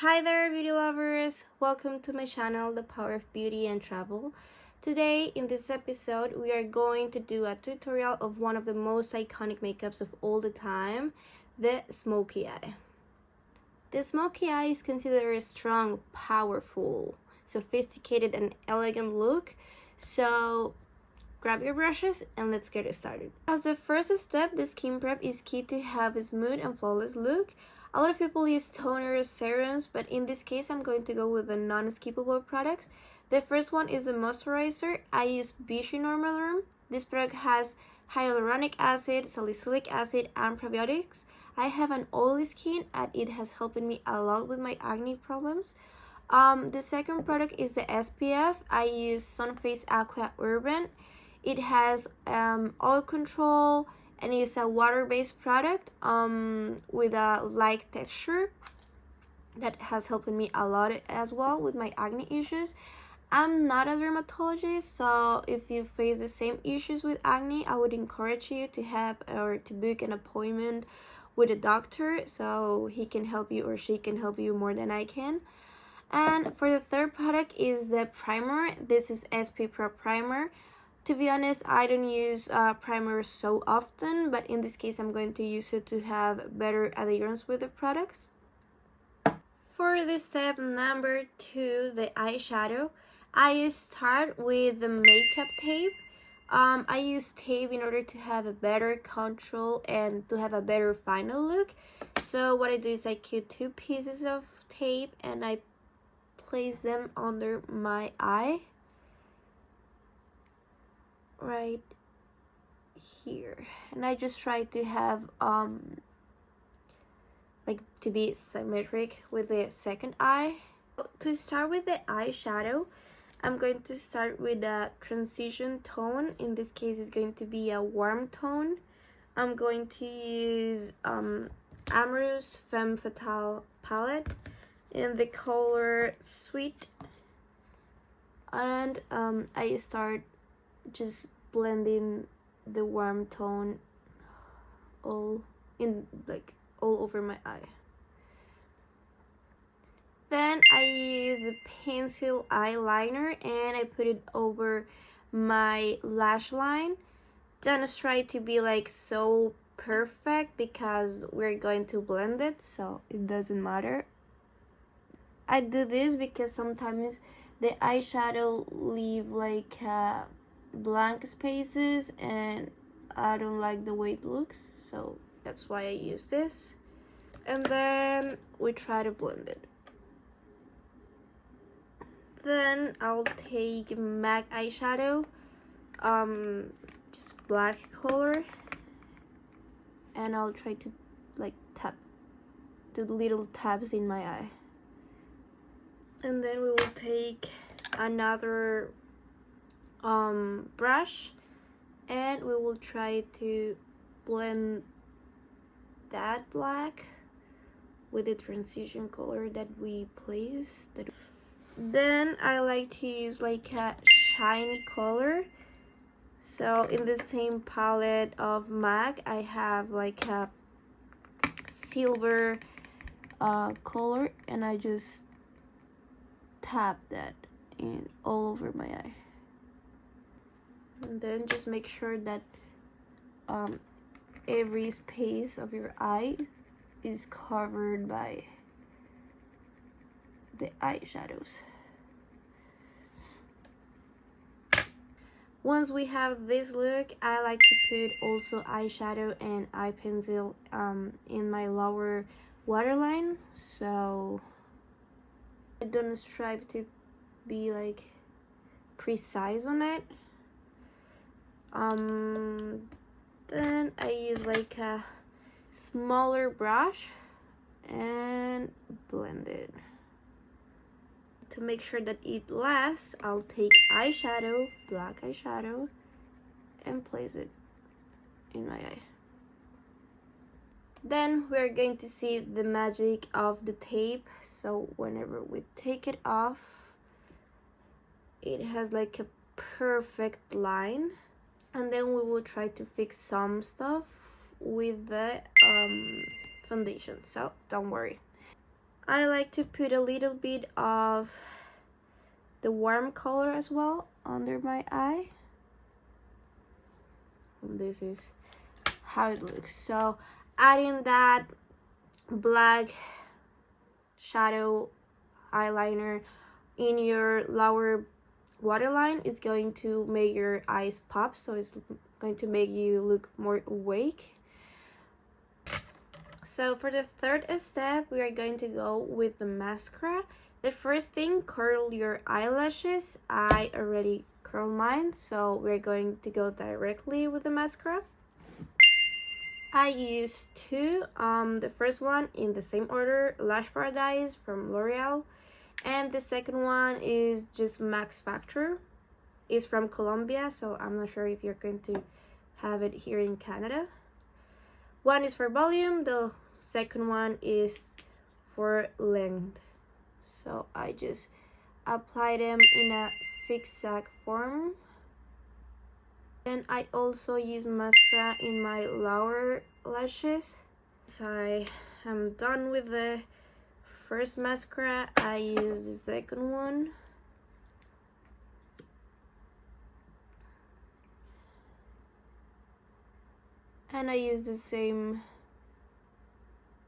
Hi there, beauty lovers! Welcome to my channel, The Power of Beauty and Travel. Today, in this episode, we are going to do a tutorial of one of the most iconic makeups of all the time, the Smokey Eye. The Smokey Eye is considered a strong, powerful, sophisticated, and elegant look, so grab your brushes and let's get started. As the first step, the skin prep is key to have a smooth and flawless look. A lot of people use toners, serums, but in this case I'm going to go with the non-skippable products. The first one is the moisturizer. I use Vichy Normal. This product has hyaluronic acid, salicylic acid, and probiotics. I have an oily skin and it has helped me a lot with my acne problems. The second product is the SPF. I use Sunface Aqua Urban. It has oil control and it's a water-based product with a light texture that has helped me a lot as well with my acne issues. I'm not a dermatologist, so if you face the same issues with acne, I would encourage you to have or to book an appointment with a doctor so he can help you or she can help you more than I can. And for the third product is the primer. This is SP Pro Primer. To be honest, I don't use primers so often, but in this case I'm going to use it to have better adherence with the products. For this step number 2, the eyeshadow, I start with the makeup tape. I use tape in order to have a better control and to have a better final look. So what I do is I cut 2 pieces of tape and I place them under my eye. Right here, and I just try to have like to be symmetric with the second eye. To start with the eyeshadow, I'm going to start with a transition tone. In this case it's going to be a warm tone. I'm going to use Amoureuse Femme Fatale palette in the color Sweet, and I start just blending the warm tone all over my eye. Then I use a pencil eyeliner and I put it over my lash line. Don't try to be like so perfect because we're going to blend it, so it doesn't matter. I do this because sometimes the eyeshadow leave like blank spaces and I don't like the way it looks, so that's why I use this. And then we try to blend it. Then I'll take MAC eyeshadow, just black color, and I'll try to like do little tabs in my eye. And then we will take another brush and we will try to blend that black with the transition color that we placed. Then I like to use like a shiny color. So in the same palette of MAC, I have like a silver color and I just tap that in all over my eye. And then just make sure that every space of your eye is covered by the eyeshadows. Once we have this look, I like to put also eyeshadow and eye pencil in my lower waterline, so I don't strive to be like precise on it. Then I use like a smaller brush and blend it. To make sure that it lasts, I'll take eyeshadow, black eyeshadow, and place it in my eye. Then we're going to see the magic of the tape. So whenever we take it off, it has like a perfect line. And then we will try to fix some stuff with the foundation, so don't worry. I like to put a little bit of the warm color as well under my eye. And this is how it looks. So adding that black shadow eyeliner in your lower waterline is going to make your eyes pop, so it's going to make you look more awake. So for the third step, we are going to go with the mascara. The first thing, curl your eyelashes. I already curled mine, so we're going to go directly with the mascara. I use two. The first one in the same order, Lash Paradise from L'Oreal, and the second one is just Max Factor. It's from Colombia, so I'm not sure if you're going to have it here in Canada. One is for volume, the second one is for length. So I just apply them in a zigzag form. And I also use mascara in my lower lashes. Once I am done with the first mascara, I use the second one. And I use the same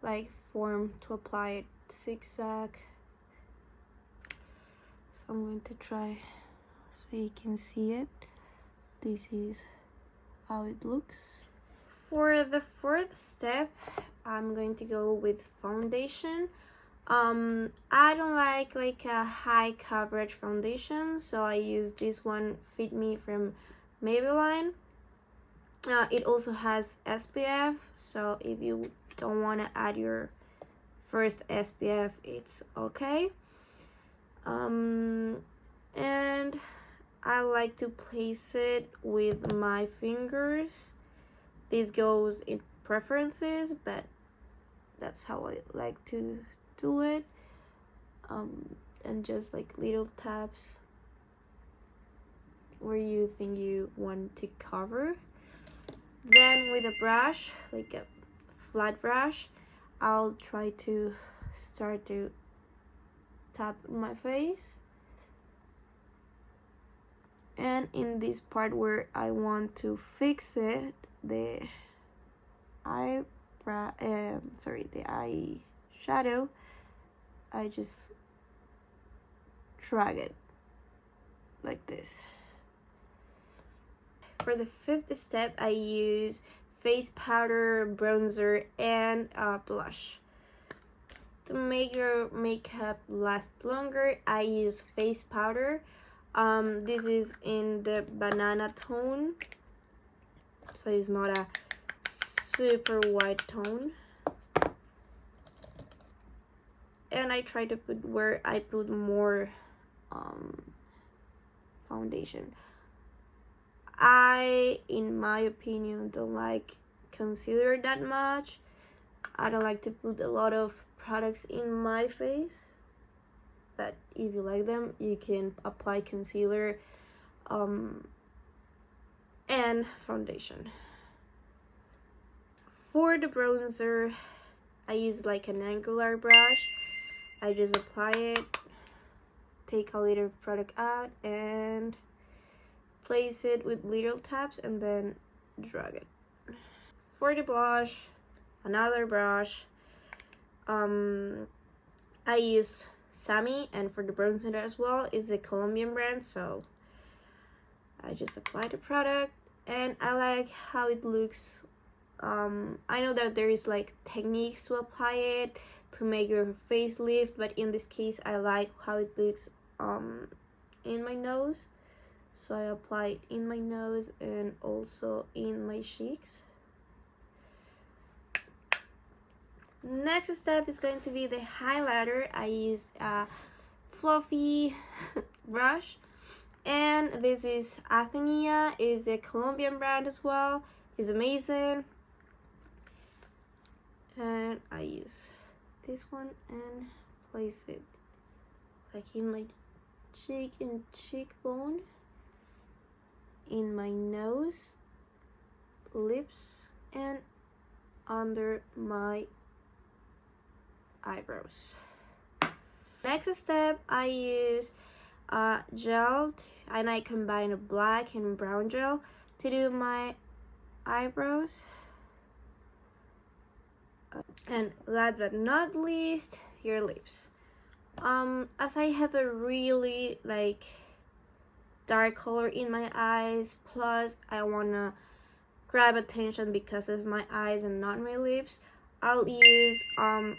like form to apply it, zigzag. So I'm going to try so you can see it. This is how it looks. For the fourth step, I'm going to go with foundation. I don't like a high coverage foundation, so I use this one, Fit Me from Maybelline. It also has SPF, so if you don't want to add your first SPF, it's okay. And I like to place it with my fingers. This goes in preferences, but that's how I like to do it. And just like little taps where you think you want to cover. Then with a brush, like a flat brush, I'll try to start to tap my face. And in this part where I want to fix it, the eyeshadow, I just drag it like this. For the fifth step, I use face powder, bronzer, and blush. To make your makeup last longer, I use face powder. This is in the banana tone, so it's not a super white tone. And I try to put where I put more foundation. I, in my opinion, don't like concealer that much. I don't like to put a lot of products in my face, but if you like them, you can apply concealer and foundation. For the bronzer, I use like an angular brush. I just apply it, take a little product out, and place it with little taps, and then drag it. For the blush, another brush. I use Sammy, and for the bronzer as well is a Colombian brand, so I just apply the product, and I like how it looks. I know that there is like techniques to apply it to make your face lift, but in this case I like how it looks in my nose, so I apply it in my nose and also in my cheeks. Next step is going to be the highlighter. I use a fluffy brush, and this is Athenia, is the Colombian brand as well. It's amazing. And I use this one and place it like in my cheek and cheekbone, in my nose, lips, and under my eyebrows. next step, I use gel and I combine a black and brown gel to do my eyebrows. And last but not least, your lips. As I have a really like dark color in my eyes, plus I wanna grab attention because of my eyes and not my lips, I'll use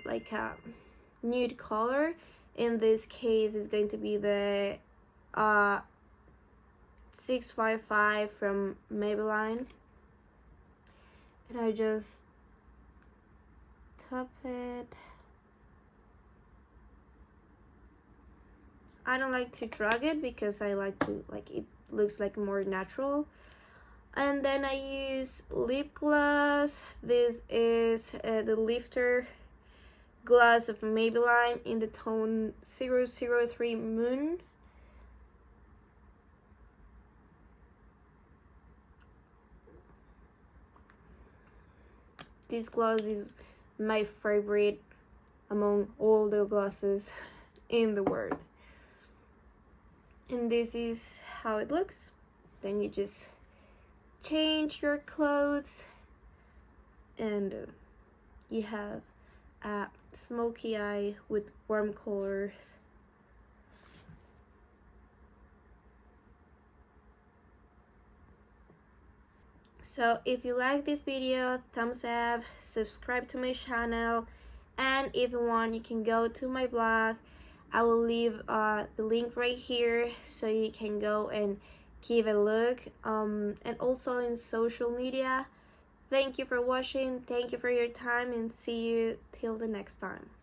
like a nude color. In this case, it's going to be the 655 from Maybelline, and I just top it. I don't like to drag it because I like to it looks like more natural. And then I use lip gloss. This is the Lifter gloss of Maybelline in the tone 003 Moon. This gloss is my favorite among all the glosses in the world. And this is how it looks. Then you just change your clothes and you have a smoky eye with warm colors. So if you like this video, thumbs up, subscribe to my channel, and if you want, you can go to my blog. I will leave the link right here so you can go and give a look, and also in social media. Thank you for watching, thank you for your time, and see you till the next time.